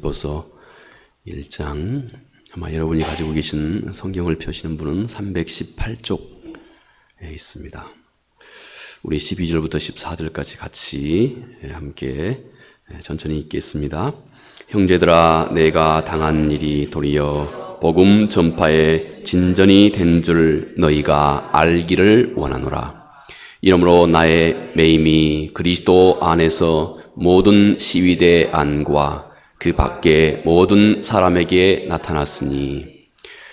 빌립보서 1장, 아마 여러분이 가지고 계신 성경을 펴시는 분은 318쪽에 있습니다. 우리 12절부터 14절까지 같이 함께 천천히 읽겠습니다. 형제들아, 내가 당한 일이 도리어 복음 전파에 진전이 된 줄 너희가 알기를 원하노라. 이러므로 나의 매임이 그리스도 안에서 모든 시위대 안과 그 밖에 모든 사람에게 나타났으니,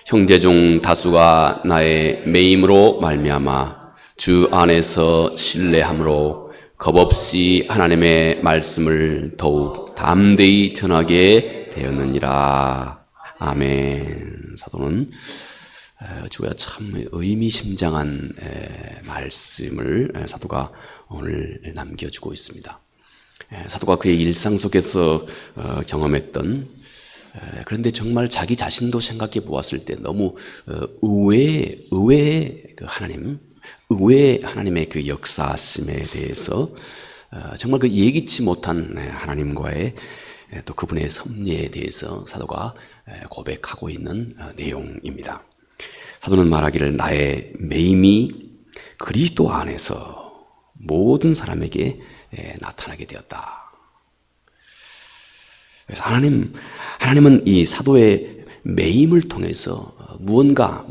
형제 중 다수가 나의 매임으로 말미암아 주 안에서 신뢰함으로 겁없이 하나님의 말씀을 더욱 담대히 전하게 되었느니라. 아멘. 사도는 주가 참 의미심장한 말씀을 사도가 오늘 남겨주고 있습니다. 사도가 그의 일상 속에서 경험했던, 그런데 정말 자기 자신도 생각해 보았을 때 너무 의외의 그 의외의 하나님의 그 역사심에 대해서 정말 그 예기치 못한 하나님과의 또 그분의 섭리에 대해서 사도가 고백하고 있는 내용입니다. 사도는 말하기를 나의 매임이 그리스도 안에서 모든 사람에게 나타나게 되었다. 그래서 하나님은 이 사도의 매임을 통해서 무언가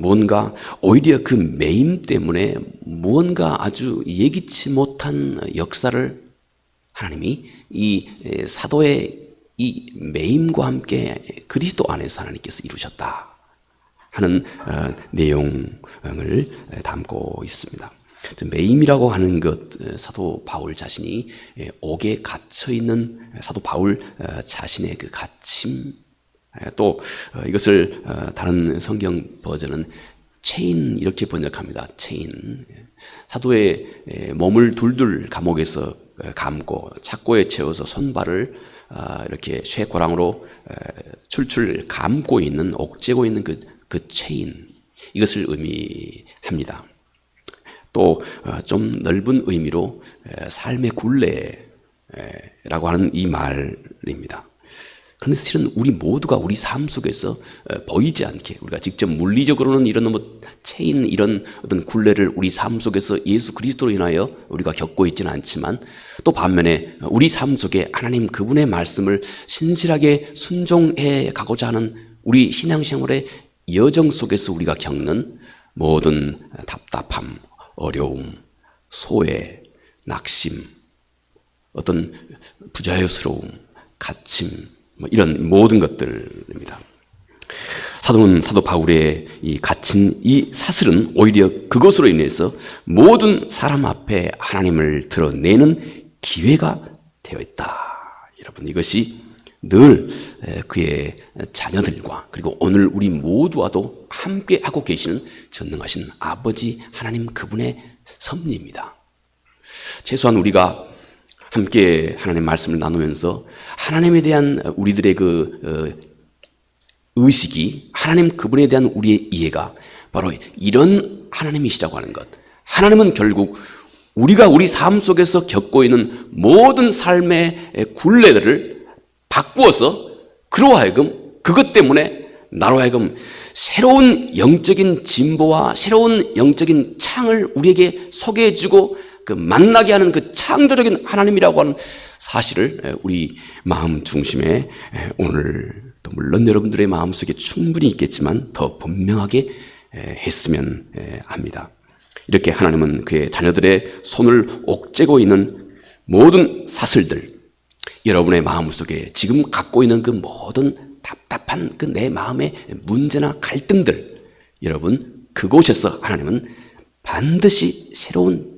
오히려 그 매임 때문에 무언가 아주 예기치 못한 역사를 하나님이 이 사도의 이 매임과 함께 그리스도 안에서 하나님께서 이루셨다 하는 내용을 담고 있습니다. 매임이라고 하는 것, 사도 바울 자신이 옥에 갇혀 있는 사도 바울 자신의 그 갇힘, 또 이것을 다른 성경 버전은 체인 이렇게 번역합니다. 체인. 사도의 몸을 둘둘 감옥에서 감고 착고에 채워서 손발을 이렇게 쇠고랑으로 출출 감고 있는, 옥죄고 있는 그 체인, 이것을 의미합니다. 또 좀 넓은 의미로 삶의 굴레라고 하는 이 말입니다. 그런데 실은 우리 모두가 우리 삶 속에서 보이지 않게, 우리가 직접 물리적으로는 이런 체인, 이런 어떤 굴레를 우리 삶 속에서 예수 그리스도로 인하여 우리가 겪고 있지는 않지만, 또 반면에 우리 삶 속에 하나님 그분의 말씀을 신실하게 순종해 가고자 하는 우리 신앙생활의 여정 속에서 우리가 겪는 모든 답답함, 어려움, 소외, 낙심, 어떤 부자유스러움, 갇힘, 이런 모든 것들입니다. 사도 바울의 이 갇힌 이 사슬은 오히려 그것으로 인해서 모든 사람 앞에 하나님을 드러내는 기회가 되어 있다. 여러분, 이것이 늘 그의 자녀들과 그리고 오늘 우리 모두와도 함께 하고 계시는 전능하신 아버지 하나님 그분의 섭리입니다. 최소한 우리가 함께 하나님의 말씀을 나누면서 하나님에 대한 우리들의 그 의식이, 하나님 그분에 대한 우리의 이해가 바로 이런 하나님이시라고 하는 것. 하나님은 결국 우리가 우리 삶 속에서 겪고 있는 모든 삶의 굴레들을 바꾸어서 그로 하여금, 그것 때문에 나로 하여금 새로운 영적인 진보와 새로운 영적인 창을 우리에게 소개해주고 그 만나게 하는 그 창조적인 하나님이라고 하는 사실을 우리 마음 중심에 오늘, 또 물론 여러분들의 마음속에 충분히 있겠지만 더 분명하게 했으면 합니다. 이렇게 하나님은 그의 자녀들의 손을 옥죄고 있는 모든 사슬들, 여러분의 마음속에 지금 갖고 있는 그 모든 답답한 그 내 마음의 문제나 갈등들, 여러분 그곳에서 하나님은 반드시 새로운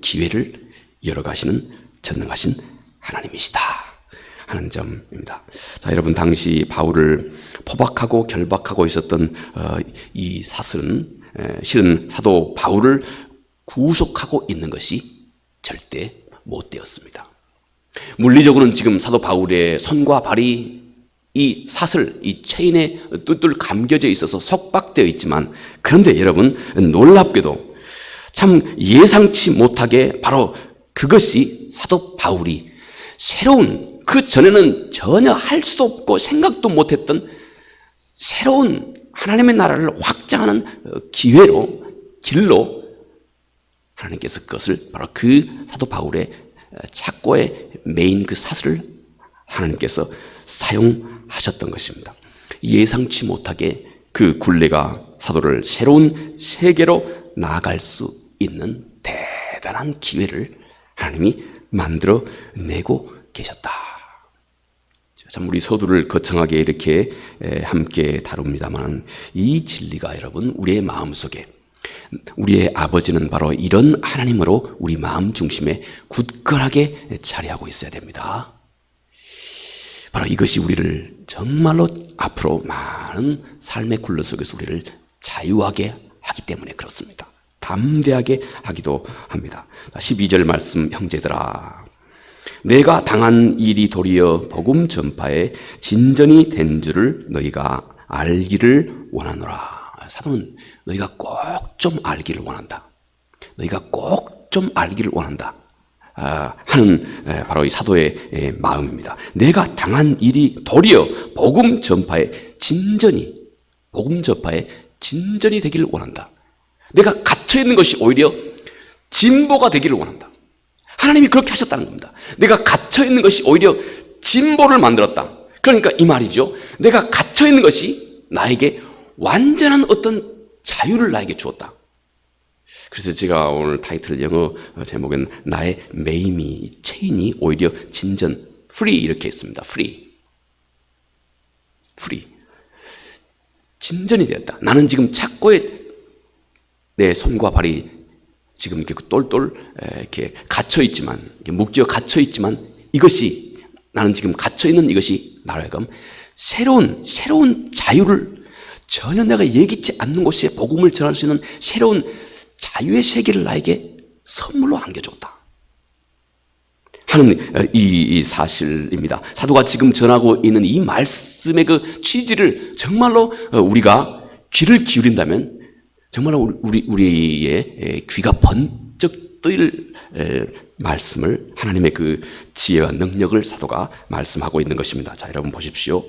기회를 열어가시는 전능하신 하나님이시다 하는 점입니다. 자, 여러분, 당시 바울을 포박하고 결박하고 있었던 이 사슬은 실은 사도 바울을 구속하고 있는 것이 절대 못 되었습니다. 물리적으로는 지금 사도 바울의 손과 발이 이 사슬, 이 체인에 뚫뚫 감겨져 있어서 속박되어 있지만, 그런데 여러분, 놀랍게도 참 예상치 못하게 바로 그것이 사도 바울이 새로운, 그 전에는 전혀 할 수도 없고 생각도 못했던 새로운 하나님의 나라를 확장하는 기회로, 길로 하나님께서 그것을 바로 그 사도 바울의 착고에 메인 그 사슬을 하나님께서 사용하셨던 것입니다. 예상치 못하게 그 굴레가 사도를 새로운 세계로 나아갈 수 있는 대단한 기회를 하나님이 만들어내고 계셨다. 참 우리 서두를 거창하게 이렇게 함께 다룹니다만 이 진리가 여러분 우리의 마음속에, 우리의 아버지는 바로 이런 하나님으로 우리 마음 중심에 굳건하게 자리하고 있어야 됩니다. 바로 이것이 우리를 정말로 앞으로 많은 삶의 굴레 속에서 우리를 자유하게 하기 때문에 그렇습니다. 담대하게 하기도 합니다. 12절 말씀, 형제들아, 내가 당한 일이 도리어 복음 전파에 진전이 된 줄을 너희가 알기를 원하노라. 사도는 너희가 꼭 좀 알기를 원한다. 너희가 꼭 좀 알기를 원한다 하는 바로 이 사도의 마음입니다. 내가 당한 일이 도리어 복음 전파에 진전이, 복음 전파에 진전이 되기를 원한다. 내가 갇혀있는 것이 오히려 진보가 되기를 원한다. 하나님이 그렇게 하셨다는 겁니다. 내가 갇혀있는 것이 오히려 진보를 만들었다. 그러니까 이 말이죠. 내가 갇혀있는 것이 나에게 완전한 어떤 자유를 나에게 주었다. 그래서 제가 오늘 타이틀 영어 제목은 나의 매임이, 체인이 오히려 진전, free 이렇게 했습니다. free. 진전이 되었다. 나는 지금 착고에 내 손과 발이 지금 이렇게 똘똘 이렇게 갇혀있지만, 묶여 갇혀있지만 이것이, 나는 지금 갇혀있는 이것이 나로 하여금 새로운 자유를, 전혀 내가 예기치 않는 곳에 복음을 전할 수 있는 새로운 자유의 세계를 나에게 선물로 안겨줬다 하는 이 사실입니다. 사도가 지금 전하고 있는 이 말씀의 그 취지를 정말로 우리가 귀를 기울인다면 정말로 우리의 귀가 번쩍 뜨일 말씀을, 하나님의 그 지혜와 능력을 사도가 말씀하고 있는 것입니다. 자, 여러분 보십시오.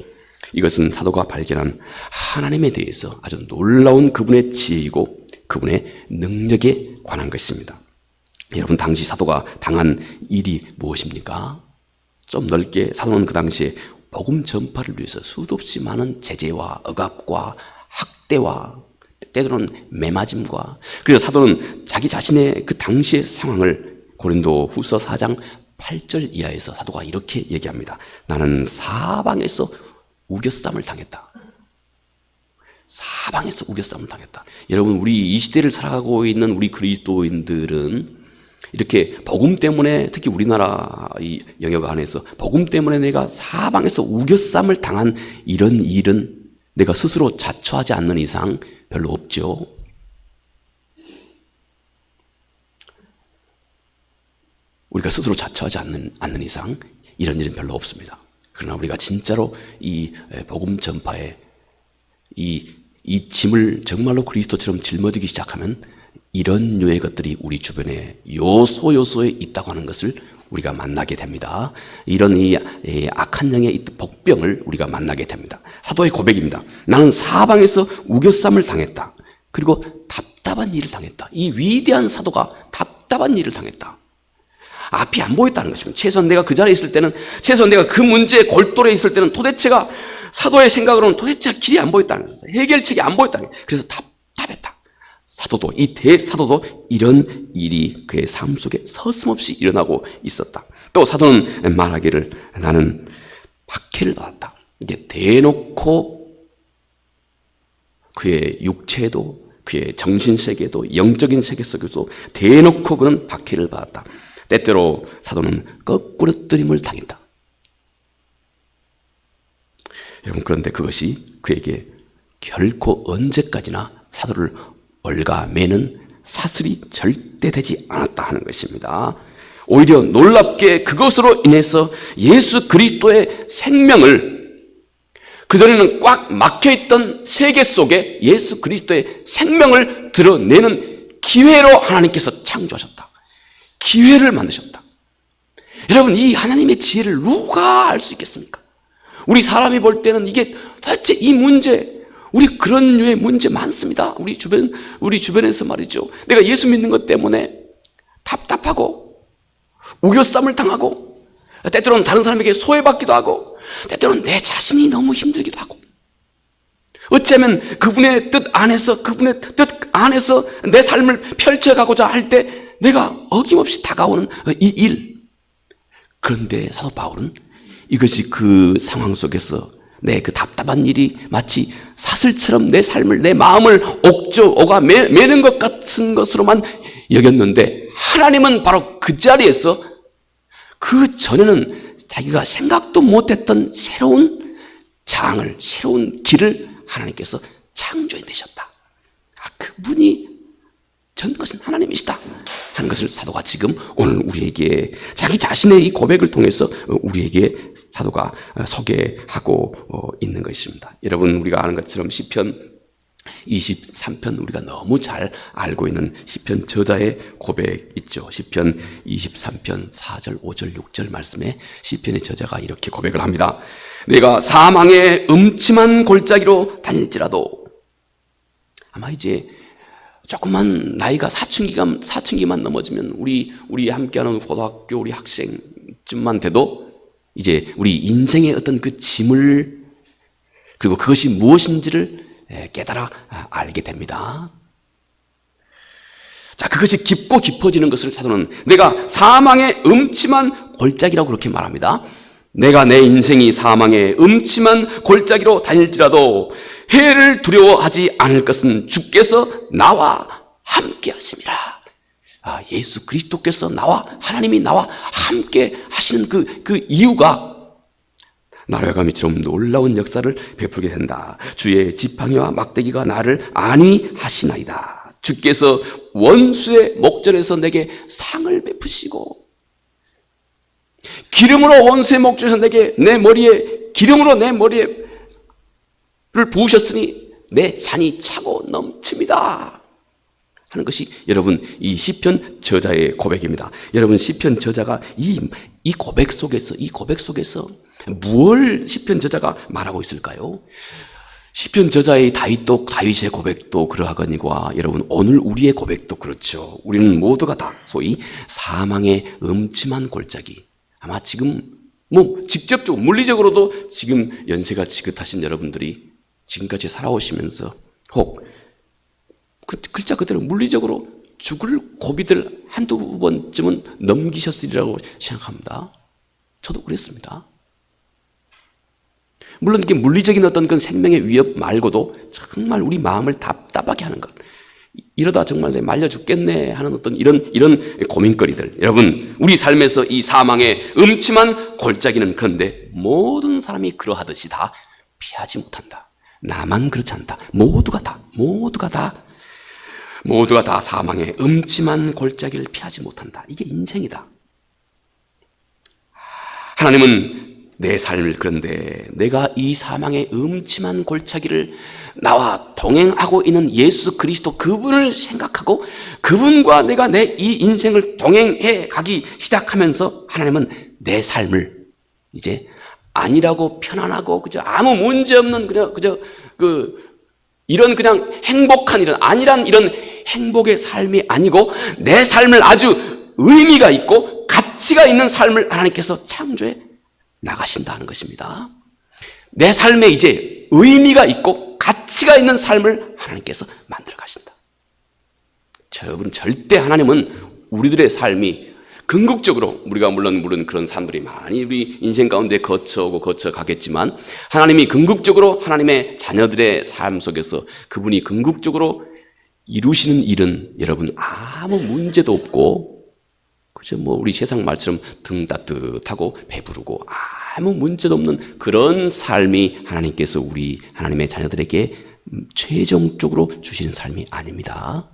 이것은 사도가 발견한 하나님에 대해서 아주 놀라운 그분의 지혜이고 그분의 능력에 관한 것입니다. 여러분, 당시 사도가 당한 일이 무엇입니까? 좀 넓게 사도는 그 당시에 복음 전파를 위해서 수도 없이 많은 제재와 억압과 학대와 때로는 매맞음과, 그래서 사도는 자기 자신의 그 당시의 상황을 고린도 후서 4장 8절 이하에서 사도가 이렇게 얘기합니다. 나는 사방에서 우겨쌈을 당했다. 사방에서 우겨쌈을 당했다. 여러분, 우리 이 시대를 살아가고 있는 우리 그리스도인들은 이렇게 복음 때문에, 특히 우리나라 이 영역 안에서 복음 때문에 내가 사방에서 우겨쌈을 당한 이런 일은 내가 스스로 자초하지 않는 이상 별로 없죠. 우리가 스스로 자초하지 않는 이상 이런 일은 별로 없습니다. 그러나 우리가 진짜로 이 복음 전파에 이 짐을 정말로 그리스도처럼 짊어지기 시작하면 이런 류의 것들이 우리 주변에 요소에 있다고 하는 것을 우리가 만나게 됩니다. 이런 이 악한 영의 복병을 우리가 만나게 됩니다. 사도의 고백입니다. 나는 사방에서 우겨쌈을 당했다. 그리고 답답한 일을 당했다. 이 위대한 사도가 답답한 일을 당했다. 앞이 안 보였다는 것입니다. 최소한 내가 그 자리에 있을 때는, 최소한 내가 그 문제의 골똘에 있을 때는 도대체가, 사도의 생각으로는 도대체 길이 안 보였다는 것이죠. 해결책이 안 보였다는 것이죠. 그래서 답답했다. 사도도, 이 대사도도 이런 일이 그의 삶 속에 서슴없이 일어나고 있었다. 또 사도는 말하기를 나는 박해를 받았다. 이제 대놓고 그의 육체에도, 그의 정신세계에도, 영적인 세계 속에도 대놓고 그는 박해를 받았다. 때때로 사도는 거꾸로 뜨림을 당했다. 여러분, 그런데 그것이 그에게 결코 언제까지나 사도를 얽어매는 사슬이 절대 되지 않았다 하는 것입니다. 오히려 놀랍게 그것으로 인해서 예수 그리스도의 생명을, 그전에는 꽉 막혀있던 세계 속에 예수 그리스도의 생명을 드러내는 기회로 하나님께서 창조하셨다. 기회를 만드셨다. 여러분, 이 하나님의 지혜를 누가 알 수 있겠습니까? 우리 사람이 볼 때는 이게 도대체 이 문제, 우리 그런 류의 문제 많습니다. 우리 주변에서 말이죠. 내가 예수 믿는 것 때문에 답답하고 우겨쌈을 당하고 때때로는 다른 사람에게 소외받기도 하고 때때로는 내 자신이 너무 힘들기도 하고 어쩌면 그분의 뜻 안에서 내 삶을 펼쳐가고자 할 때 내가 어김없이 다가오는 이 일. 그런데 사도 바울은 이것이 그 상황 속에서 내 그 답답한 일이 마치 사슬처럼 내 삶을, 내 마음을 오가 매는 것 같은 것으로만 여겼는데 하나님은 바로 그 자리에서 그 전에는 자기가 생각도 못했던 새로운 장을, 새로운 길을 하나님께서 창조해내셨다. 그분이 전 것은 하나님이시다 하는 것을 사도가 지금 오늘 우리에게 자기 자신의 이 고백을 통해서 우리에게 사도가 소개하고 있는 것입니다. 여러분, 우리가 아는 것처럼 시편 23편, 우리가 너무 잘 알고 있는 시편 저자의 고백 있죠. 시편 23편 4절, 5절, 6절 말씀에 시편의 저자가 이렇게 고백을 합니다. 내가 사망의 음침한 골짜기로 다닐지라도, 아마 이제 조금만 나이가 사춘기만 넘어지면 우리 함께하는 고등학교 우리 학생쯤만 돼도 이제 우리 인생의 어떤 그 짐을, 그리고 그것이 무엇인지를 깨달아 알게 됩니다. 자, 그것이 깊고 깊어지는 것을 사도는 내가 사망의 음침한 골짜기라고 그렇게 말합니다. 내가 내 인생이 사망의 음침한 골짜기로 다닐지라도 해를 두려워하지 않을 것은 주께서 나와 함께 하심이라. 예수 그리스도께서 하나님이 나와 함께 하시는 그 이유가 나라와 감이처럼 놀라운 역사를 베풀게 된다. 주의 지팡이와 막대기가 나를 안위하시나이다. 주께서 원수의 목전에서 내게 상을 베푸시고 기름으로 원수의 목전에서 기름으로 내 머리를 부으셨으니 내 잔이 차고 넘칩니다 하는 것이 여러분 이 시편 저자의 고백입니다. 여러분, 시편 저자가 이 고백 속에서 무엇을 시편 저자가 말하고 있을까요? 시편 저자의 다윗의 고백도 그러하거니와 여러분, 오늘 우리의 고백도 그렇죠. 우리는 모두가 다 소위 사망의 음침한 골짜기, 아마 지금 직접적으로 물리적으로도 지금 연세가 지긋하신 여러분들이 지금까지 살아오시면서 혹 글자 그대로 물리적으로 죽을 고비들 한두 번쯤은 넘기셨으리라고 생각합니다. 저도 그랬습니다. 물론 이게 물리적인 어떤 그런 생명의 위협 말고도 정말 우리 마음을 답답하게 하는 것, 이러다 정말 내 말려 죽겠네 하는 어떤 이런 고민거리들. 여러분, 우리 삶에서 이 사망의 음침한 골짜기는 그런데 모든 사람이 그러하듯이 다 피하지 못한다. 나만 그렇지 않다. 모두가 다 사망의 음침한 골짜기를 피하지 못한다. 이게 인생이다. 하나님은 내 삶을, 그런데 내가 이 사망의 음침한 골짜기를 나와 동행하고 있는 예수 그리스도 그분을 생각하고 그분과 내가 내 이 인생을 동행해 가기 시작하면서 하나님은 내 삶을 이제 아니라고 편안하고 그저 아무 문제 없는 그저 이런 그냥 행복한 아니란 이런 행복의 삶이 아니고 내 삶을 아주 의미가 있고 가치가 있는 삶을 하나님께서 창조해 나가신다는 것입니다. 내 삶에 이제 의미가 있고 가치가 있는 삶을 하나님께서 만들어 가신다. 여러분, 절대 하나님은 우리들의 삶이 궁극적으로, 우리가 물론 그런 사람들이 많이 우리 인생 가운데 거쳐오고 거쳐가겠지만, 하나님이 궁극적으로 하나님의 자녀들의 삶 속에서 그분이 궁극적으로 이루시는 일은 여러분 아무 문제도 없고, 그죠? 우리 세상 말처럼 등 따뜻하고 배부르고 아무 문제도 없는 그런 삶이 하나님께서 우리 하나님의 자녀들에게 최종적으로 주시는 삶이 아닙니다.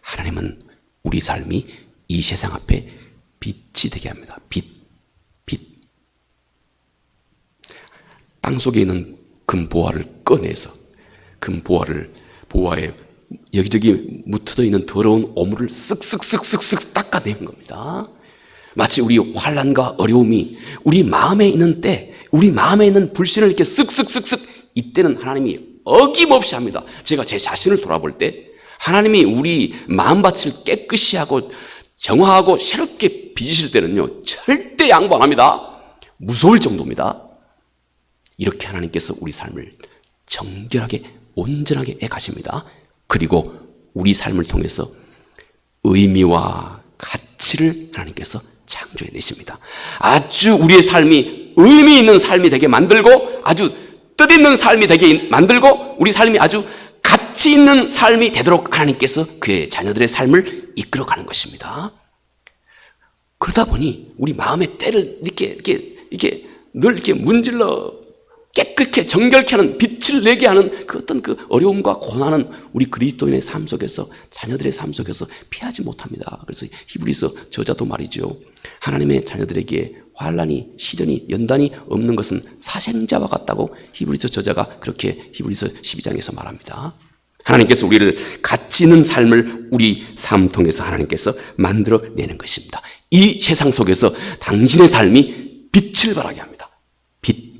하나님은 우리 삶이 이 세상 앞에 빛이 되게 합니다. 빛. 땅 속에 있는 금보화를 꺼내서 보화에 여기저기 묻혀져 있는 더러운 오물을 쓱쓱 닦아내는 겁니다. 마치 우리 환난과 어려움이 우리 마음에 있는 때, 우리 마음에 있는 불신을 이렇게 쓱쓱쓱쓱, 이때는 하나님이 어김없이 합니다. 제가 제 자신을 돌아볼 때 하나님이 우리 마음밭을 깨끗이 하고 정화하고 새롭게 빚으실 때는요, 절대 양보 안 합니다. 무서울 정도입니다. 이렇게 하나님께서 우리 삶을 정결하게 온전하게 해가십니다. 그리고 우리 삶을 통해서 의미와 가치를 하나님께서 창조해내십니다. 아주 우리의 삶이 의미 있는 삶이 되게 만들고, 아주 뜻있는 삶이 되게 만들고, 우리 삶이 아주 가치 있는 삶이 되도록 하나님께서 그의 자녀들의 삶을 이끌어가는 것입니다. 그러다 보니 우리 마음의 때를 이렇게 늘 이렇게 문질러 깨끗게 정결케 하는, 빛을 내게 하는 그 어떤 그 어려움과 고난은 우리 그리스도인의 삶 속에서, 자녀들의 삶 속에서 피하지 못합니다. 그래서 히브리서 저자도 말이죠, 하나님의 자녀들에게 환난이, 시련이, 연단이 없는 것은 사생자와 같다고 히브리서 저자가 그렇게 히브리서 12장에서 말합니다. 하나님께서 우리를 가치 있는 삶을 우리 삶 통해서 하나님께서 만들어내는 것입니다. 이 세상 속에서 당신의 삶이 빛을 발하게 합니다. 빛.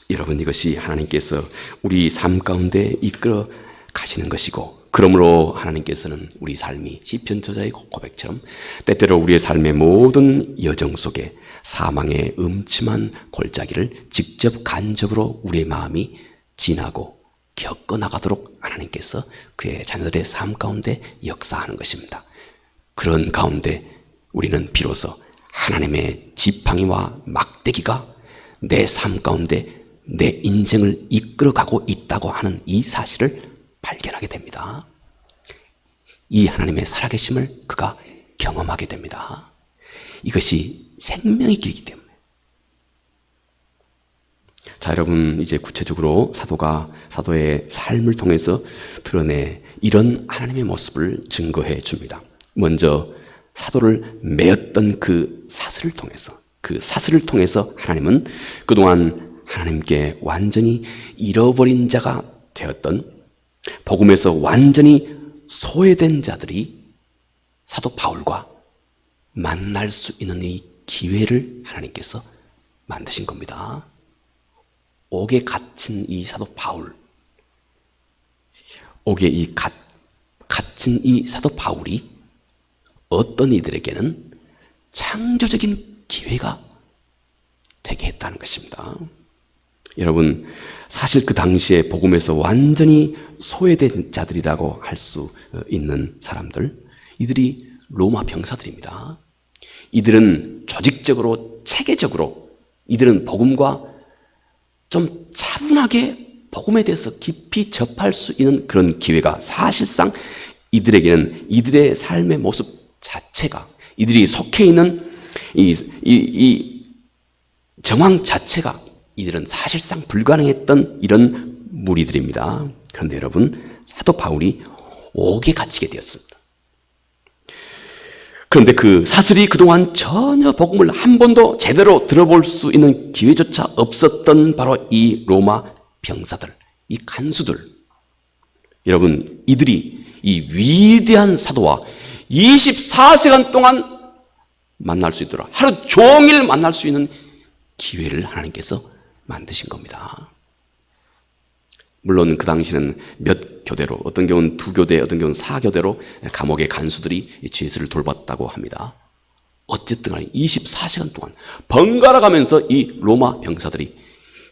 여러분, 이것이 하나님께서 우리 삶 가운데 이끌어 가시는 것이고, 그러므로 하나님께서는 우리 삶이 시편 저자의 고백처럼 때때로 우리의 삶의 모든 여정 속에 사망의 음침한 골짜기를 직접 간접으로 우리의 마음이 지나고 겪어나가도록 하나님께서 그의 자녀들의 삶 가운데 역사하는 것입니다. 그런 가운데 우리는 비로소 하나님의 지팡이와 막대기가 내 삶 가운데 내 인생을 이끌어가고 있다고 하는 이 사실을 발견하게 됩니다. 이 하나님의 살아계심을 그가 경험하게 됩니다. 이것이 생명의 길이기 때문에. 자, 여러분, 이제 구체적으로 사도의 삶을 통해서 드러내 이런 하나님의 모습을 증거해 줍니다. 먼저 사도를 메었던 그 사슬을 통해서 하나님은 그동안 하나님께 완전히 잃어버린 자가 되었던, 복음에서 완전히 소외된 자들이 사도 바울과 만날 수 있는 이 기회를 하나님께서 만드신 겁니다. 옥에 갇힌 이 사도 바울, 옥에 갇힌 이 사도 바울이 어떤 이들에게는 창조적인 기회가 되게 했다는 것입니다. 여러분, 사실 그 당시에 복음에서 완전히 소외된 자들이라고 할 수 있는 사람들, 이들이 로마 병사들입니다. 이들은 조직적으로, 체계적으로, 이들은 복음과 좀 차분하게 복음에 대해서 깊이 접할 수 있는 그런 기회가 사실상 이들에게는, 이들의 삶의 모습 자체가, 이들이 속해 있는 이 정황 자체가 이들은 사실상 불가능했던 이런 무리들입니다. 그런데 여러분, 사도 바울이 옥에 갇히게 되었습니다. 그런데 그 사슬이 그동안 전혀 복음을 한 번도 제대로 들어볼 수 있는 기회조차 없었던 바로 이 로마 병사들, 이 간수들, 여러분, 이들이 이 위대한 사도와 24시간 동안 만날 수 있도록, 하루 종일 만날 수 있는 기회를 하나님께서 만드신 겁니다. 물론 그 당시는 몇 교대로, 어떤 경우는 2교대, 어떤 경우는 4교대로 감옥의 간수들이 죄수를 돌봤다고 합니다. 어쨌든 간에 24시간 동안 번갈아 가면서 이 로마 병사들이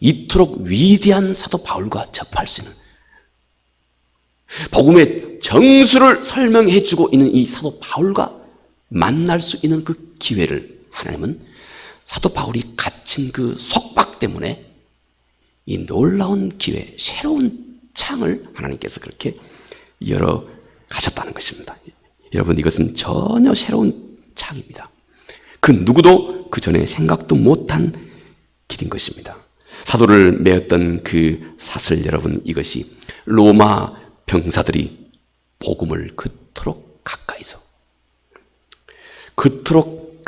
이토록 위대한 사도 바울과 접할 수 있는, 복음의 정수를 설명해 주고 있는 이 사도 바울과 만날 수 있는 그 기회를 하나님은 사도 바울이 갇힌 그 속박 때문에 이 놀라운 기회, 새로운 창을 하나님께서 그렇게 열어 가셨다는 것입니다. 여러분, 이것은 전혀 새로운 창입니다. 그 누구도 그 전에 생각도 못한 길인 것입니다. 사도를 메었던 그 사슬, 여러분, 이것이 로마 병사들이 복음을 그토록 가까이서 그토록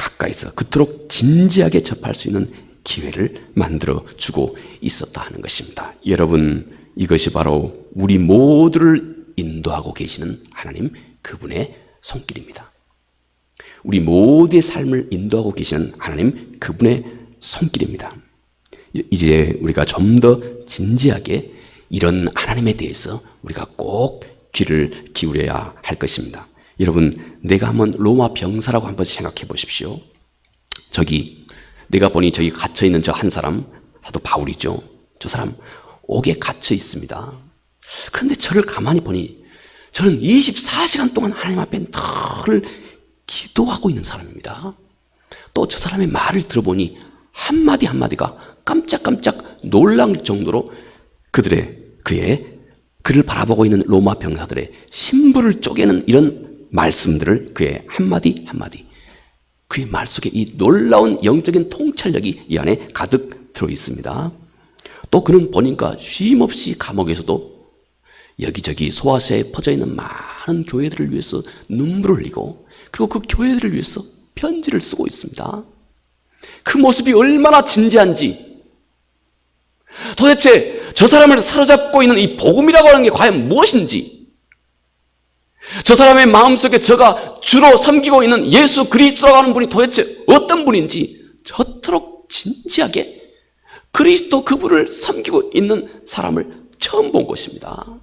진지하게 접할 수 있는 기회를 만들어 주고 있었다 하는 것입니다. 여러분, 이것이 바로 우리 모두를 인도하고 계시는 하나님, 그분의 손길입니다. 우리 모두의 삶을 인도하고 계시는 하나님, 그분의 손길입니다. 이제 우리가 좀 더 진지하게 이런 하나님에 대해서 우리가 꼭 귀를 기울여야 할 것입니다. 여러분, 내가 한번 로마 병사라고 한번 생각해 보십시오. 내가 보니 저기 갇혀 있는 저 한 사람, 사도 바울이죠. 저 사람 옥에 갇혀 있습니다. 그런데 저를 가만히 보니 저는 24시간 동안 하나님 앞에 늘 기도하고 있는 사람입니다. 또 저 사람의 말을 들어보니 한마디 한마디가 깜짝깜짝 놀랄 정도로 그를 바라보고 있는 로마 병사들의 심부를 쪼개는 이런 말씀들을 그의 한마디 한마디, 그의 말 속에 이 놀라운 영적인 통찰력이 이 안에 가득 들어 있습니다. 또 그는 보니까 쉼없이 감옥에서도 여기저기 소아시아에 퍼져 있는 많은 교회들을 위해서 눈물을 흘리고, 그리고 그 교회들을 위해서 편지를 쓰고 있습니다. 그 모습이 얼마나 진지한지, 도대체 저 사람을 사로잡고 있는 이 복음이라고 하는 게 과연 무엇인지, 저 사람의 마음속에 저가 주로 섬기고 있는 예수 그리스도라고 하는 분이 도대체 어떤 분인지 저토록 진지하게 그리스도 그분을 섬기고 있는 사람을 처음 본 것입니다.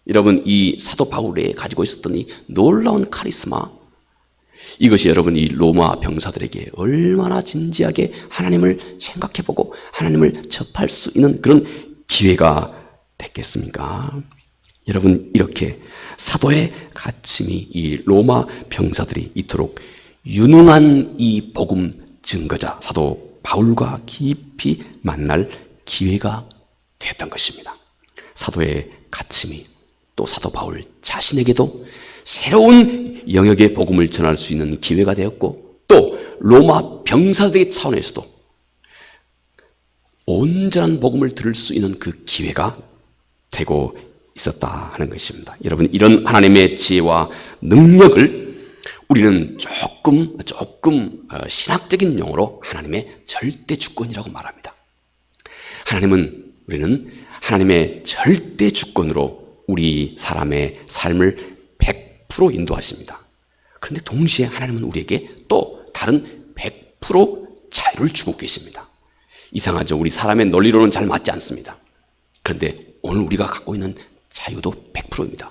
여러분, 이 사도 바울에 가지고 있었던 이 놀라운 카리스마, 이것이 여러분 이 로마 병사들에게 얼마나 진지하게 하나님을 생각해보고 하나님을 접할 수 있는 그런 기회가 됐겠습니까? 여러분, 이렇게 사도의 가침이 이 로마 병사들이 이토록 유능한 이 복음 증거자 사도 바울과 깊이 만날 기회가 됐던 것입니다. 사도의 가침이 또 사도 바울 자신에게도 새로운 영역의 복음을 전할 수 있는 기회가 되었고, 또 로마 병사들의 차원에서도 온전한 복음을 들을 수 있는 그 기회가 되고 있었다 하는 것입니다. 여러분, 이런 하나님의 지혜와 능력을 우리는 조금 신학적인 용어로 하나님의 절대 주권이라고 말합니다. 우리는 하나님의 절대 주권으로 우리 사람의 삶을 100% 인도하십니다. 그런데 동시에 하나님은 우리에게 또 다른 100% 자유를 주고 계십니다. 이상하죠? 우리 사람의 논리로는 잘 맞지 않습니다. 그런데 오늘 우리가 갖고 있는 자유도 100%입니다.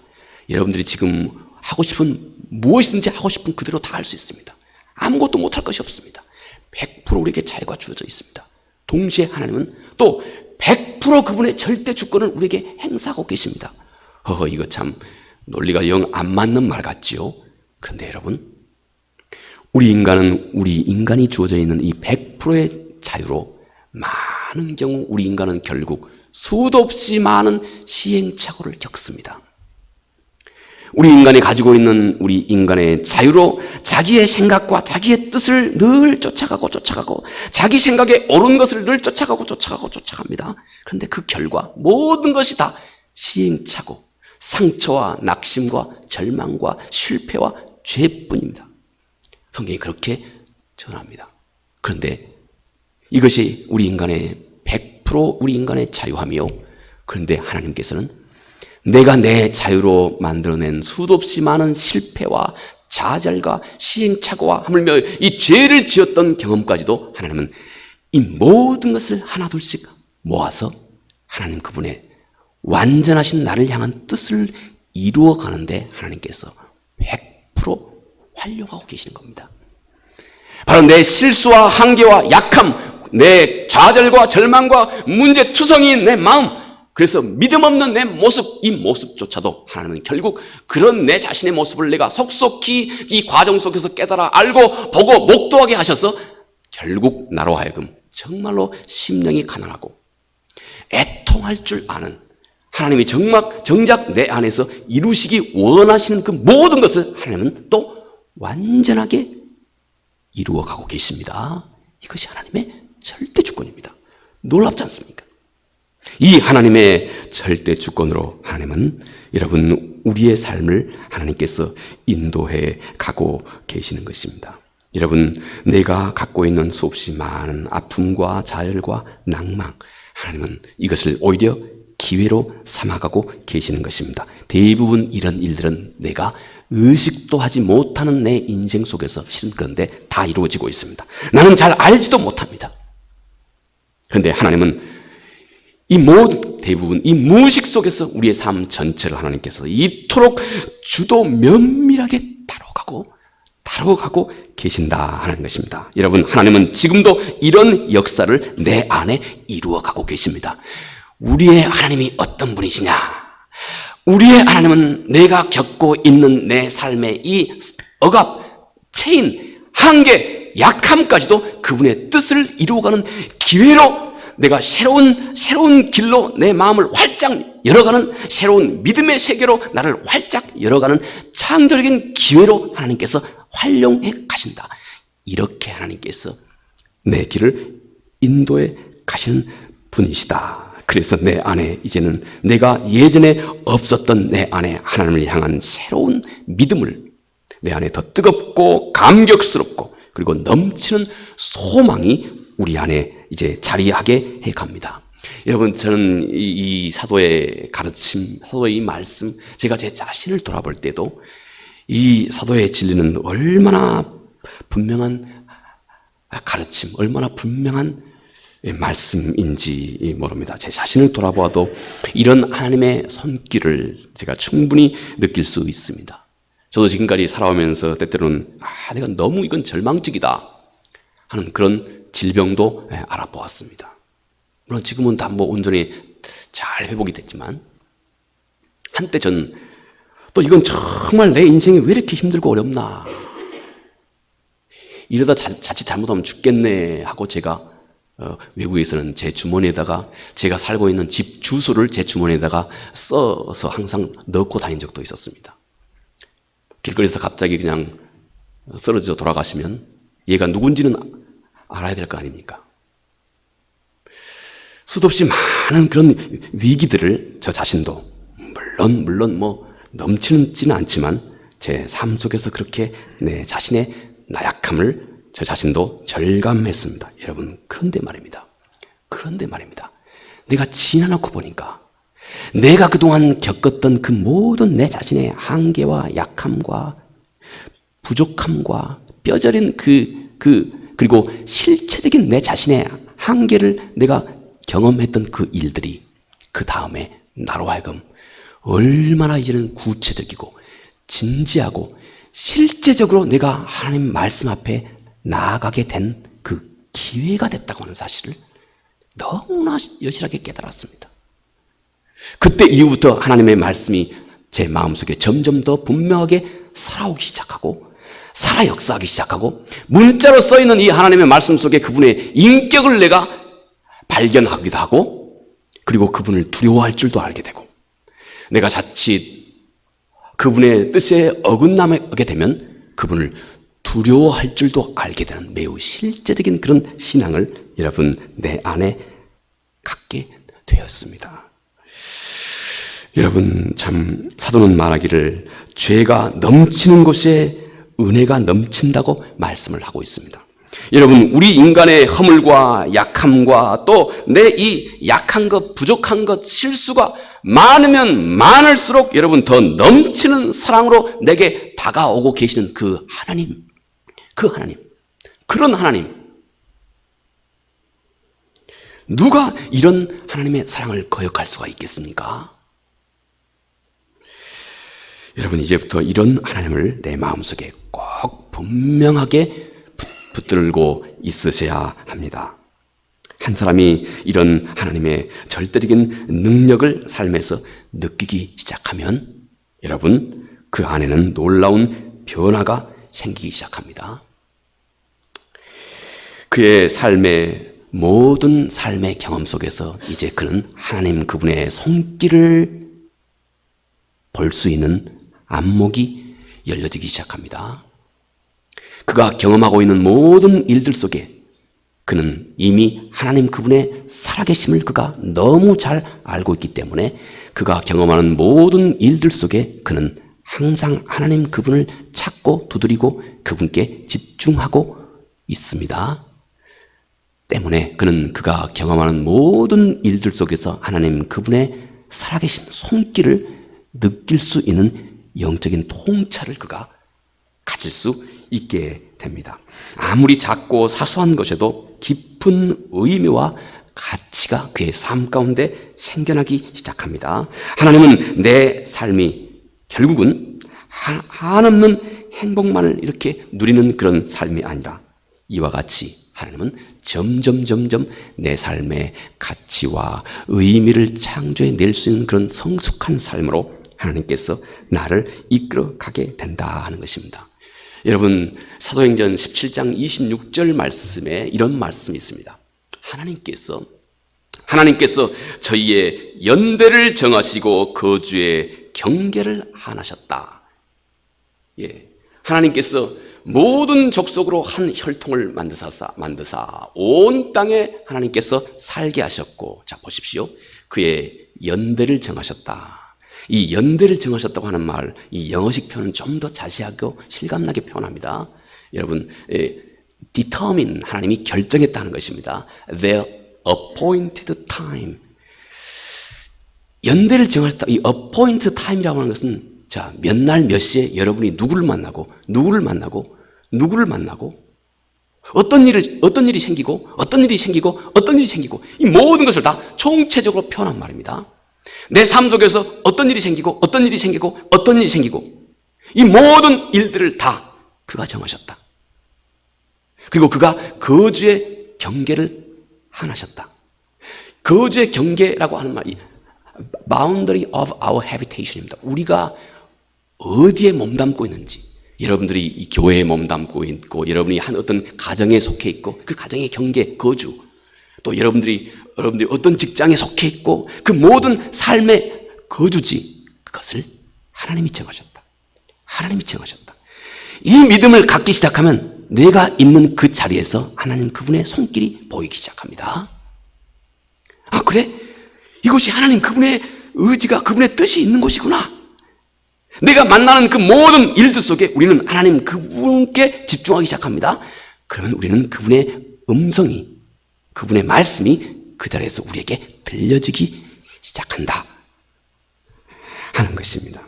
여러분들이 지금 하고 싶은 무엇이든지 하고 싶은 그대로 다 할 수 있습니다. 아무것도 못할 것이 없습니다. 100% 우리에게 자유가 주어져 있습니다. 동시에 하나님은 또 100% 그분의 절대 주권을 우리에게 행사하고 계십니다. 이거 참 논리가 영 안 맞는 말 같지요? 그런데 여러분, 우리 인간이 주어져 있는 이 100%의 자유로 많은 경우 우리 인간은 결국 수도 없이 많은 시행착오를 겪습니다. 우리 인간이 가지고 있는 우리 인간의 자유로 자기의 생각과 자기의 뜻을 늘 쫓아가고 자기 생각에 옳은 것을 늘 쫓아갑니다. 그런데 그 결과 모든 것이 다 시행착오, 상처와 낙심과 절망과 실패와 죄뿐입니다. 성경이 그렇게 전합니다. 그런데 이것이 우리 인간의 100% 우리 인간의 자유함이요. 그런데 하나님께서는 내가 내 자유로 만들어낸 수도 없이 많은 실패와 좌절과 시행착오와 하물며 이 죄를 지었던 경험까지도 하나님은 이 모든 것을 하나둘씩 모아서 하나님 그분의 완전하신 나를 향한 뜻을 이루어 가는데 하나님께서 100% 활용하고 계시는 겁니다. 바로 내 실수와 한계와 약함, 내 좌절과 절망과 문제투성이인 내 마음, 그래서 믿음 없는 내 모습, 이 모습조차도 하나님은 결국 그런 내 자신의 모습을 내가 속속히 이 과정 속에서 깨달아 알고 보고 목도하게 하셔서 결국 나로 하여금 정말로 심령이 가난하고 애통할 줄 아는 하나님이 정작 내 안에서 이루시기 원하시는 그 모든 것을 하나님은 또 완전하게 이루어가고 계십니다. 이것이 하나님의 절대 주권입니다. 놀랍지 않습니까? 이 하나님의 절대 주권으로 하나님은 여러분 우리의 삶을 하나님께서 인도해 가고 계시는 것입니다. 여러분, 내가 갖고 있는 수없이 많은 아픔과 자열과 낭망, 하나님은 이것을 오히려 기회로 삼아가고 계시는 것입니다. 대부분 이런 일들은 내가 의식도 하지 못하는 내 인생 속에서 실은 그런데 다 이루어지고 있습니다. 나는 잘 알지도 못합니다. 그런데 하나님은 이 모든 대부분 이 무의식 속에서 우리의 삶 전체를 하나님께서 이토록 주도 면밀하게 다뤄가고 계신다 하는 것입니다. 여러분, 하나님은 지금도 이런 역사를 내 안에 이루어가고 계십니다. 우리의 하나님이 어떤 분이시냐? 우리의 하나님은 내가 겪고 있는 내 삶의 이 억압, 체인, 한계, 약함까지도 그분의 뜻을 이루어가는 기회로 내가 새로운 길로 내 마음을 활짝 열어가는 새로운 믿음의 세계로 나를 활짝 열어가는 창조적인 기회로 하나님께서 활용해 가신다. 이렇게 하나님께서 내 길을 인도해 가시는 분이시다. 그래서 내 안에 이제는 내가 예전에 없었던 내 안에 하나님을 향한 새로운 믿음을 내 안에 더 뜨겁고 감격스럽고 그리고 넘치는 소망이 우리 안에 이제 자리하게 해 갑니다. 여러분, 저는 이 사도의 가르침, 사도의 이 말씀, 제가 제 자신을 돌아볼 때도 이 사도의 진리는 얼마나 분명한 가르침, 얼마나 분명한 말씀인지 모릅니다. 제 자신을 돌아보아도 이런 하나님의 손길을 제가 충분히 느낄 수 있습니다. 저도 지금까지 살아오면서 때때로는 내가 너무 이건 절망적이다 하는 그런 질병도 알아보았습니다. 물론 지금은 다 온전히 잘 회복이 됐지만 한때 전 또 이건 정말 내 인생이 왜 이렇게 힘들고 어렵나, 이러다 자칫 잘못하면 죽겠네 하고 제가 외국에서는 제 주머니에다가 제가 살고 있는 집 주소를 제 주머니에다가 써서 항상 넣고 다닌 적도 있었습니다. 길거리에서 갑자기 그냥 쓰러져 돌아가시면 얘가 누군지는 알아야 될 거 아닙니까? 수도 없이 많은 그런 위기들을 저 자신도 물론 넘치지는 않지만 제 삶 속에서 그렇게 내 자신의 나약함을 저 자신도 절감했습니다. 여러분, 그런데 말입니다. 내가 지나놓고 보니까 내가 그동안 겪었던 그 모든 내 자신의 한계와 약함과 부족함과 뼈저린 그리고 실체적인 내 자신의 한계를 내가 경험했던 그 일들이 그 다음에 나로 하여금 얼마나 이제는 구체적이고 진지하고 실제적으로 내가 하나님 말씀 앞에 나아가게 된 그 기회가 됐다고 하는 사실을 너무나 여실하게 깨달았습니다. 그때 이후부터 하나님의 말씀이 제 마음속에 점점 더 분명하게 살아오기 시작하고 살아 역사하기 시작하고 문자로 써있는 이 하나님의 말씀 속에 그분의 인격을 내가 발견하기도 하고 그리고 그분을 두려워할 줄도 알게 되고 내가 자칫 그분의 뜻에 어긋나게 되면 그분을 두려워할 줄도 알게 되는 매우 실제적인 그런 신앙을 여러분 내 안에 갖게 되었습니다. 여러분, 참 사도는 말하기를 죄가 넘치는 곳에 은혜가 넘친다고 말씀을 하고 있습니다. 여러분, 우리 인간의 허물과 약함과 또 내 이 약한 것, 부족한 것, 실수가 많으면 많을수록 여러분 더 넘치는 사랑으로 내게 다가오고 계시는 그 하나님, 그런 하나님, 누가 이런 하나님의 사랑을 거역할 수가 있겠습니까? 여러분, 이제부터 이런 하나님을 내 마음속에 꼭 분명하게 붙들고 있으셔야 합니다. 한 사람이 이런 하나님의 절대적인 능력을 삶에서 느끼기 시작하면 여러분 그 안에는 놀라운 변화가 생기기 시작합니다. 그의 모든 삶의 경험 속에서 이제 그는 하나님 그분의 손길을 볼 수 있는 안목이 열려지기 시작합니다. 그가 경험하고 있는 모든 일들 속에 그는 이미 하나님 그분의 살아계심을 그가 너무 잘 알고 있기 때문에 그가 경험하는 모든 일들 속에 그는 항상 하나님 그분을 찾고 두드리고 그분께 집중하고 있습니다. 때문에 그는 그가 경험하는 모든 일들 속에서 하나님 그분의 살아계신 손길을 느낄 수 있는 영적인 통찰을 그가 가질 수 있게 됩니다. 아무리 작고 사소한 것에도 깊은 의미와 가치가 그의 삶 가운데 생겨나기 시작합니다. 하나님은 내 삶이 결국은 한없는 행복만을 이렇게 누리는 그런 삶이 아니라 이와 같이 하나님은 점점 내 삶의 가치와 의미를 창조해낼 수 있는 그런 성숙한 삶으로 하나님께서 나를 이끌어 가게 된다 하는 것입니다. 여러분, 사도행전 17장 26절 말씀에 이런 말씀이 있습니다. 하나님께서 저희의 연대를 정하시고 거주의 경계를 하나셨다. 예, 하나님께서 모든 족속으로 한 혈통을 만드사 온 땅에 하나님께서 살게 하셨고, 자 보십시오. 그의 연대를 정하셨다. 이 연대를 정하셨다고 하는 말, 이 영어식 표현은 좀 더 자세하고 실감나게 표현합니다. 여러분, determine, 하나님이 결정했다는 것입니다. Their appointed time. 연대를 정하셨다. 이 appointed time이라고 하는 것은 자, 몇 날 몇 시에 여러분이 누구를 만나고 어떤 일이 생기고 이 모든 것을 다 총체적으로 표현한 말입니다. 내 삶 속에서 어떤 일이 생기고 이 모든 일들을 다 그가 정하셨다. 그리고 그가 거주의 경계를 하나셨다. 거주의 경계라고 하는 말이 boundary of our habitation입니다. 우리가 어디에 몸담고 있는지, 여러분들이 이 교회에 몸담고 있고, 여러분이 한 어떤 가정에 속해 있고, 그 가정의 경계, 거주, 또 여러분들이 어떤 직장에 속해 있고, 그 모든 삶의 거주지, 그것을 하나님이 정하셨다. 이 믿음을 갖기 시작하면 내가 있는 그 자리에서 하나님 그분의 손길이 보이기 시작합니다. 아, 그래? 이곳이 하나님 그분의 의지가, 그분의 뜻이 있는 곳이구나. 내가 만나는 그 모든 일들 속에 우리는 하나님 그분께 집중하기 시작합니다. 그러면 우리는 그분의 음성이, 그분의 말씀이 그 자리에서 우리에게 들려지기 시작한다 하는 것입니다.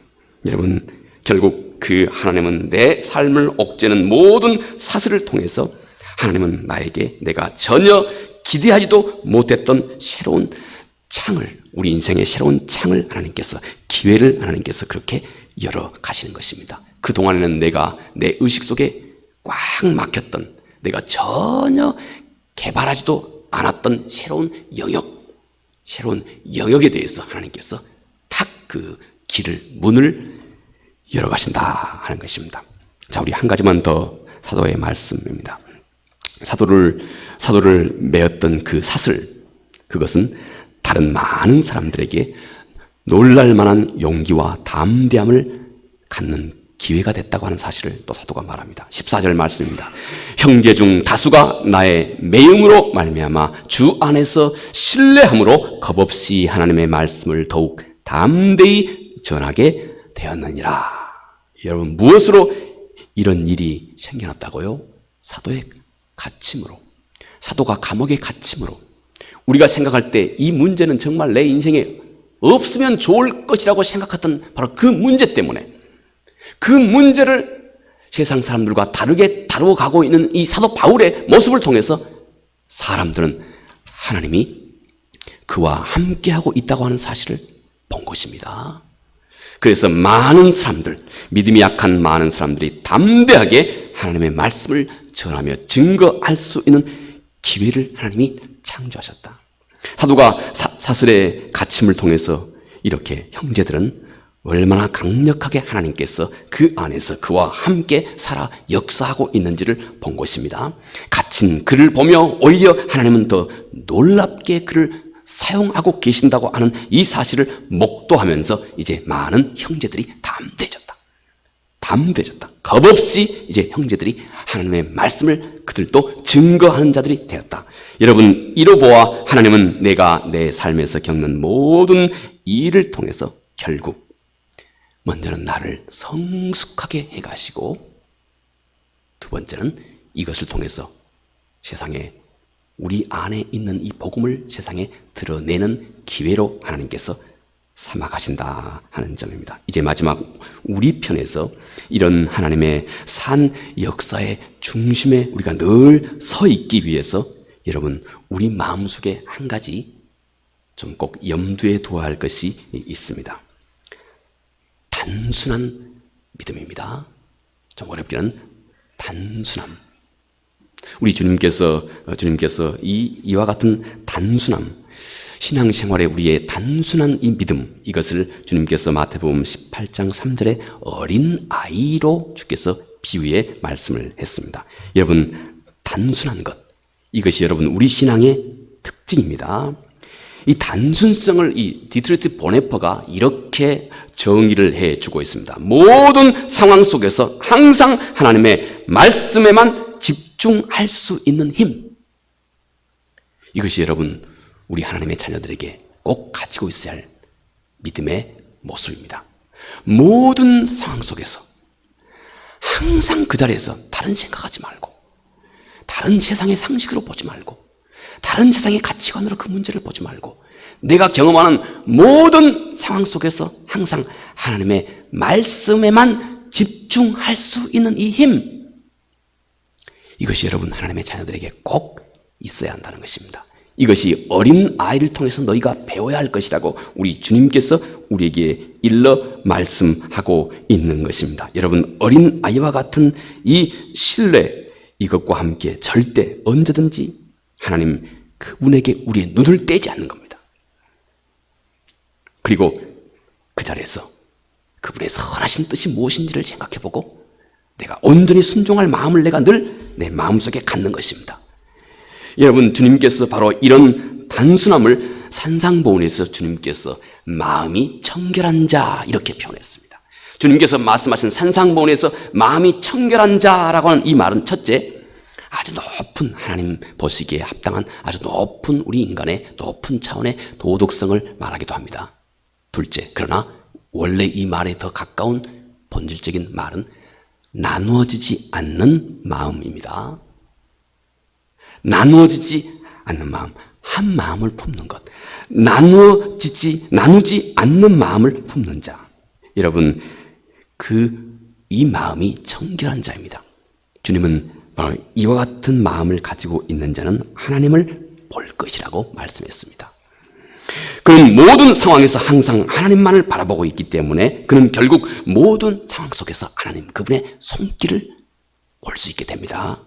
여러분, 결국 그 하나님은 내 삶을 옥죄는 모든 사슬을 통해서 하나님은 나에게 내가 전혀 기대하지도 못했던 새로운 창을, 우리 인생의 새로운 창을 하나님께서, 기회를 하나님께서 그렇게 열어 가시는 것입니다. 그동안에는 내가 내 의식 속에 꽉 막혔던, 내가 전혀 개발하지도 않았던 새로운 영역에 대해서 하나님께서 탁 그 문을 열어 가신다 하는 것입니다. 자, 우리 한 가지만 더 사도의 말씀입니다. 사도를 메었던 그 사슬, 그것은 다른 많은 사람들에게 놀랄 만한 용기와 담대함을 갖는 기회가 됐다고 하는 사실을 또 사도가 말합니다. 14절 말씀입니다. 형제 중 다수가 나의 매음으로 말미암아 주 안에서 신뢰함으로 겁없이 하나님의 말씀을 더욱 담대히 전하게 되었느니라. 여러분, 무엇으로 이런 일이 생겨났다고요? 사도의 갇힘으로, 사도가 감옥에 갇힘으로. 우리가 생각할 때 이 문제는 정말 내 인생에 없으면 좋을 것이라고 생각했던 바로 그 문제 때문에, 그 문제를 세상 사람들과 다르게 다루어 가고 있는 이 사도 바울의 모습을 통해서 사람들은 하나님이 그와 함께하고 있다고 하는 사실을 본 것입니다. 그래서 많은 사람들, 믿음이 약한 많은 사람들이 담대하게 하나님의 말씀을 전하며 증거할 수 있는 기회를 하나님이 창조하셨다. 사도가 사슬의 갇힘을 통해서 이렇게 형제들은 얼마나 강력하게 하나님께서 그 안에서 그와 함께 살아 역사하고 있는지를 본 것입니다. 갇힌 그를 보며 오히려 하나님은 더 놀랍게 그를 사용하고 계신다고 하는 이 사실을 목도하면서 이제 많은 형제들이 담대해졌다. 겁없이 이제 형제들이 하나님의 말씀을 그들도 증거하는 자들이 되었다. 여러분, 이로 보아 하나님은 내가 내 삶에서 겪는 모든 일을 통해서 결국 먼저는 나를 성숙하게 해가시고, 두 번째는 이것을 통해서 세상에 우리 안에 있는 이 복음을 세상에 드러내는 기회로 하나님께서 삼아 가신다 하는 점입니다. 이제 마지막 우리 편에서 이런 하나님의 산 역사의 중심에 우리가 늘 서 있기 위해서 여러분 우리 마음속에 한 가지 좀 꼭 염두에 두어야 할 것이 있습니다. 단순한 믿음입니다. 좀 어렵기는 단순함. 우리 주님께서 이와 같은 단순함, 신앙생활에 우리의 단순한 이 믿음, 이것을 주님께서 마태복음 18장 3절에 어린 아이로 주께서 비유해 말씀을 했습니다. 여러분, 단순한 것, 이것이 여러분 우리 신앙의 특징입니다. 이 단순성을 이 디트로이트 보네퍼가 이렇게 정의를 해주고 있습니다. 모든 상황 속에서 항상 하나님의 말씀에만 집중할 수 있는 힘, 이것이 여러분 우리 하나님의 자녀들에게 꼭 가지고 있어야 할 믿음의 모습입니다. 모든 상황 속에서 항상 그 자리에서 다른 생각하지 말고, 다른 세상의 상식으로 보지 말고, 다른 세상의 가치관으로 그 문제를 보지 말고, 내가 경험하는 모든 상황 속에서 항상 하나님의 말씀에만 집중할 수 있는 이 힘, 이것이 여러분 하나님의 자녀들에게 꼭 있어야 한다는 것입니다. 이것이 어린 아이를 통해서 너희가 배워야 할 것이라고 우리 주님께서 우리에게 일러 말씀하고 있는 것입니다. 여러분, 어린 아이와 같은 이 신뢰, 이것과 함께 절대 언제든지 하나님 그분에게 우리의 눈을 떼지 않는 겁니다. 그리고 그 자리에서 그분의 선하신 뜻이 무엇인지를 생각해보고 내가 온전히 순종할 마음을 내가 늘 내 마음속에 갖는 것입니다. 여러분, 주님께서 바로 이런 단순함을 산상보훈에서 주님께서 마음이 청결한 자 이렇게 표현했습니다. 주님께서 말씀하신 산상보훈에서 마음이 청결한 자라고 하는 이 말은 첫째, 아주 높은 하나님 보시기에 합당한 아주 높은 우리 인간의 높은 차원의 도덕성을 말하기도 합니다. 둘째, 그러나 원래 이 말에 더 가까운 본질적인 말은 나누어지지 않는 마음입니다. 나누어지지 않는 마음, 한 마음을 품는 것, 나누지 않는 마음을 품는 자. 여러분, 이 마음이 청결한 자입니다. 주님은 바로 이와 같은 마음을 가지고 있는 자는 하나님을 볼 것이라고 말씀했습니다. 그는 모든 상황에서 항상 하나님만을 바라보고 있기 때문에 그는 결국 모든 상황 속에서 하나님 그분의 손길을 볼 수 있게 됩니다.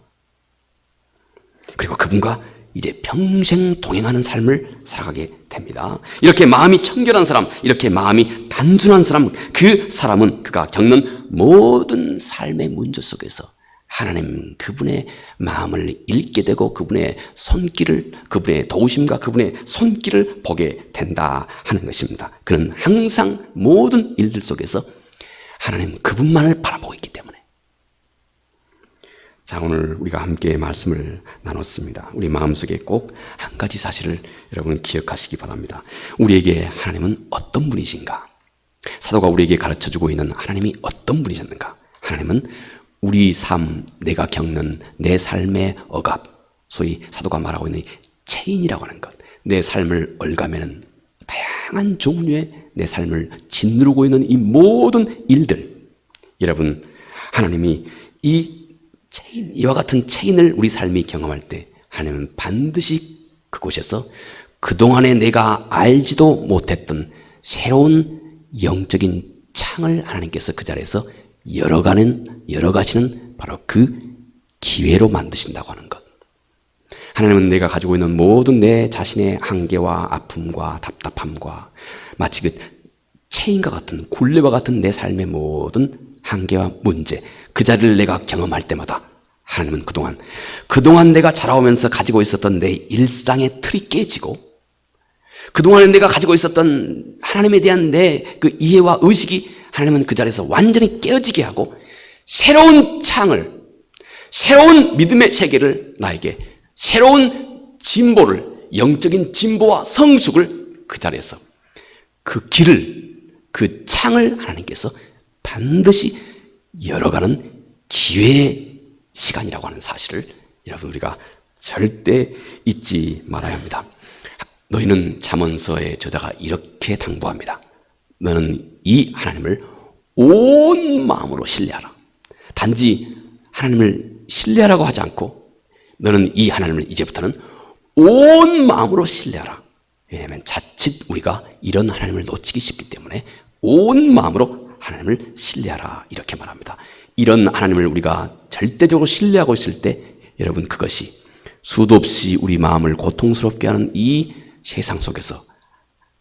그리고 그분과 이제 평생 동행하는 삶을 살아가게 됩니다. 이렇게 마음이 청결한 사람, 이렇게 마음이 단순한 사람, 그 사람은 그가 겪는 모든 삶의 문제 속에서 하나님 그분의 마음을 읽게 되고 그분의 손길을, 그분의 도우심과 그분의 손길을 보게 된다 하는 것입니다. 그는 항상 모든 일들 속에서 하나님 그분만을 바라보고 있기 때문에. 자, 오늘 우리가 함께 말씀을 나눴습니다. 우리 마음속에 꼭 한 가지 사실을 여러분 기억하시기 바랍니다. 우리에게 하나님은 어떤 분이신가? 사도가 우리에게 가르쳐주고 있는 하나님이 어떤 분이셨는가? 하나님은 우리 삶, 내가 겪는 내 삶의 억압, 소위 사도가 말하고 있는 체인이라고 하는 것, 내 삶을 얽아매는 다양한 종류의 내 삶을 짓누르고 있는 이 모든 일들, 여러분, 하나님이 이와 같은 체인을 우리 삶이 경험할 때 하나님은 반드시 그곳에서 그동안에 내가 알지도 못했던 새로운 영적인 창을 하나님께서 그 자리에서 열어가시는 바로 그 기회로 만드신다고 하는 것. 하나님은 내가 가지고 있는 모든 내 자신의 한계와 아픔과 답답함과 마치 그 체인과 같은 굴레와 같은 내 삶의 모든 한계와 문제, 그 자리를 내가 경험할 때마다 하나님은 그동안 내가 자라오면서 가지고 있었던 내 일상의 틀이 깨지고 그동안에 내가 가지고 있었던 하나님에 대한 내 그 이해와 의식이 하나님은 그 자리에서 완전히 깨어지게 하고 새로운 창을, 새로운 믿음의 세계를 나에게, 새로운 진보를, 영적인 진보와 성숙을 그 자리에서 그 길을, 그 창을 하나님께서 반드시 열어가는 기회의 시간이라고 하는 사실을 여러분 우리가 절대 잊지 말아야 합니다. 너희는 잠언서의 저자가 이렇게 당부합니다. 너는 이 하나님을 온 마음으로 신뢰하라. 단지 하나님을 신뢰하라고 하지 않고 너는 이 하나님을 이제부터는 온 마음으로 신뢰하라. 왜냐하면 자칫 우리가 이런 하나님을 놓치기 쉽기 때문에 온 마음으로 하나님을 신뢰하라 이렇게 말합니다. 이런 하나님을 우리가 절대적으로 신뢰하고 있을 때 여러분 그것이 수도 없이 우리 마음을 고통스럽게 하는 이 세상 속에서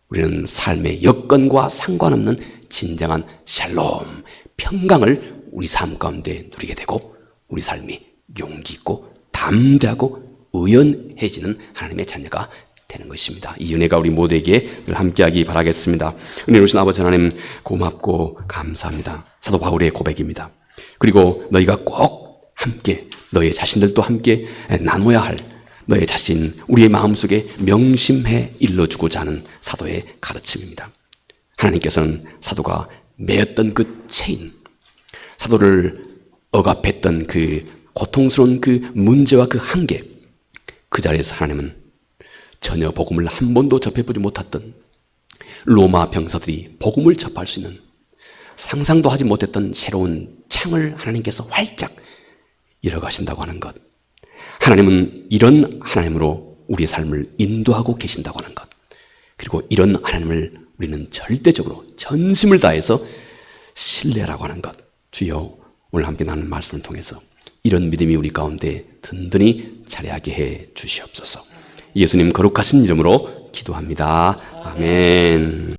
우리는 삶의 여건과 상관없는 진정한 샬롬, 평강을 우리 삶 가운데 누리게 되고 우리 삶이 용기 있고 담대하고 의연해지는 하나님의 자녀가 되는 것입니다. 이 은혜가 우리 모두에게 늘 함께하기 바라겠습니다. 은혜로우신 아버지 하나님 고맙고 감사합니다. 사도 바울의 고백입니다. 그리고 너희가 꼭 함께 너희 자신들도 함께 나눠야 할 너의 자신 우리의 마음속에 명심해 일러주고자 하는 사도의 가르침입니다. 하나님께서는 사도가 매였던 그 체인, 사도를 억압했던 그 고통스러운 그 문제와 그 한계, 그 자리에서 하나님은 전혀 복음을 한 번도 접해보지 못했던 로마 병사들이 복음을 접할 수 있는 상상도 하지 못했던 새로운 창을 하나님께서 활짝 열어가신다고 하는 것, 하나님은 이런 하나님으로 우리의 삶을 인도하고 계신다고 하는 것, 그리고 이런 하나님을 우리는 절대적으로 전심을 다해서 신뢰라고 하는 것, 주여 오늘 함께 나눈 말씀을 통해서 이런 믿음이 우리 가운데 든든히 자리하게 해 주시옵소서. 예수님 거룩하신 이름으로 기도합니다. 아멘.